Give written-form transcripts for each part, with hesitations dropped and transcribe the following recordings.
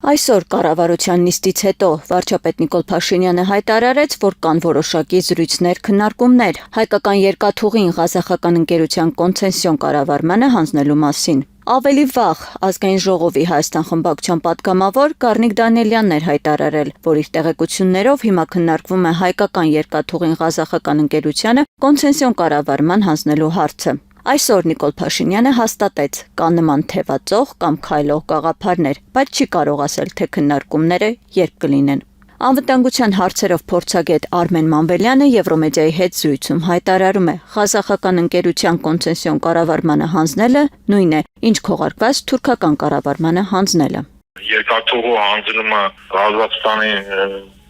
Այսօր կառավարության նիստից հետո վարչապետ Նիկոլ Փաշինյանը հայտարարեց, որ կան որոշակի զրույցներ, քննարկումներ հայկական երկաթուղին ղազախական ընկերության կոնցեսիոն կառավարմանը հանձնելու մասին։ Ավելի վաղ Ազգային ժողովի Հայաստան խմբակցության պատգամավոր Գառնիկ Դանիելյանն էր հայտարարել, որ իր տեղեկություններով հիմա քննարկվում է հայկական երկաթուղին ղազախական ընկերությանը կոնցեսիոն կառավարման հանձնելու հարցը։ Այսօր Նիկոլ Փաշինյանը հաստատեց, կան նման թևածող կամ քայլող գաղափարներ, բայց չի կարող ասել, թե քննարկումները երբ կլինեն։ Անվտանգության հարցերով փորձագետ Արմեն Մանվելյանը Եվրոմեդիայի հետ զրույցում հայտարարում է, ղազախական ընկերության կոնցեսիոն կառավարմանը հանձնելը նույն է, ինչ քողարկված թուրքական կառավարմանը հանձնելը։ Երկաթուղու հանձնումը Ղազախստանի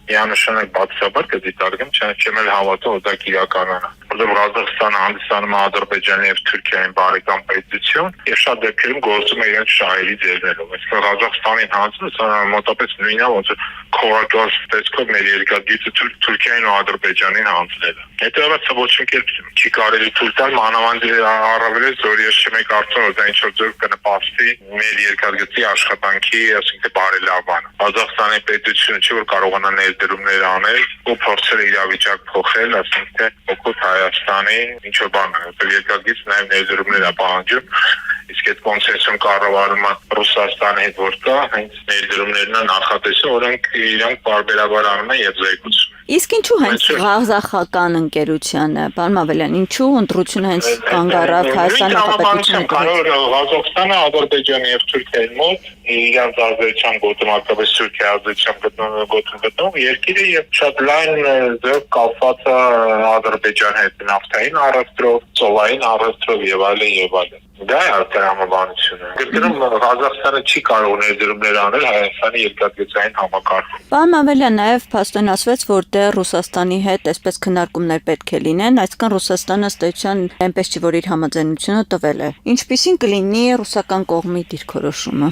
միանշանակ բացառաբար կդիտարկեմ, չեմ էլ հավատում, որ դա իրականանա։ Որտեղ Ղազախստանը հանդիսանում է Ադրբեջանի եւ Թուրքիայի բարեկամ պետություն, եւ շատ դեպքերում գործում է իրենց շահերի ձեռներով։ Այսինքն Ղազախստանին հանձնելը մոտավորապես նույնն է, ոնց քողարկված տեսքով մեր երկաթգիծը Թուրքիային ու Ադրբեջանին հանձնելը։ Հետևաբար ոչ մի կերպ չի կարելի թույլ տալ, մանավանդ առավելից, որ ես չեմ կարծում, որ դա ինչ-որ ձև կնպաստի մեր երկաթգծի աշխատանքի, ասենք բարելավմանը։ Ղազախստանի պետությունը չի որ կարողանա ներդրումներ անել ու փորձել իրավիճակ փոխել, ասենք թե օգուտ Հայաստանի ինչ-որ բան, որտեղ երկաթգիծ նաև ներդրումներ է պահանջում, իսկ այդ կոնցեսիոն կառավարումը Ռուսաստանի հետ որ կա, հենց ներդրումներն են նախատեսում, որոնք իրանք բարբերաբար անում են եւ զեկուցում։ Իսկ ինչու հենց ղազախական ընկերությանը, պարոն Մավելյան, ինչու ընտրությունը հենց կանգ առավ Հայաստան նախապետությունը։ Ղազախստանը Ադրբեջանի եւ Թուրքիայի մոտ իրանց ազդեցության գոտում, հատկապես Թուրքիայի ազդեցության գոտում երկիրը եւ շատ լայն ձև կապված է Ադրբեջանի հետ նավթային առևտրով, ծովային առևտրով եւ այլն։ Դա է արտահայտությունը։ Գրկնում Ղազախստանը չի կարող ներդրումներ անել Հայաստանի երկաթգծային համակարգում։ Պարոն Մավելյան, նաև փաստորեն ասվեց, որ դեռ Ռուսաստանի հետ այսպես քննարկումներ պետք է լինեն, այսինքն Ռուսաստանը ըստ էության այնպես չի, որ իր համաձայնությունը տվել է։ Ինչպիսին կլինի ռուսական կողմի դիրքորոշումը։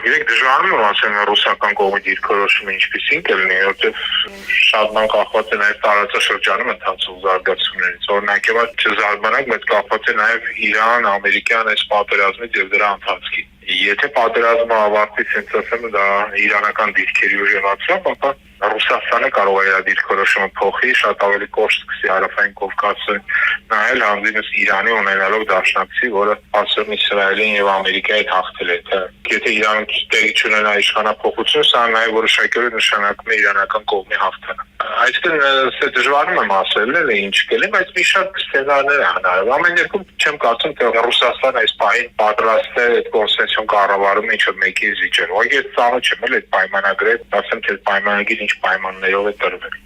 Իրենք դժվարում են ասեն ռուսական կողմի դիրքորոշումը ինչպիսին կլինի, որտեղ շատ բան կախված է նաև տարածաշրջանում ընթացող զարգացումներից։ Օրինակ, չզարմանանք, բայց կախված է նաև Իրան, ամերիկյան այս պատերազմից եւ դրա ընթացքից։ Եթե պատերազմը ավարտվի, ասենց ասեմ, դա իրանական դիրքերի ուժեղացավ, ապա Ռուսաստանը կարող է իր դիրքորոշումը փոխի, շատ ավելի կոշտ սկսի Հարավային Կովկասը նայել հանդինս Իրանի ունենալով դաշնակցի, որը ասում Իսրայելին եւ Ամերիկայի հետ հաղթել է։ Եթե Իրանը տեղի չունենա իշխանափոխություն, սա նաև որոշակիորեն նշանակում է իրանական կողմի հաղթանակ։ Այսինքն դժվարում եմ ասել, ինչ կլինի, բայց մի շարք սցենարներ է հնարավոր։ Ամեն դեպքում չեմ կարծում, թե Ռուսաստանը այս պահին պատրաստ է այդ կոնցեսիոն կառավարումը ինչ-որ մեկի զիջել։ Ուղղակի ծանոթ չեմ էլ այդ պայմանագրերը, ասեմ թե պայմանագիր ինչ պայմաններով է տրվել։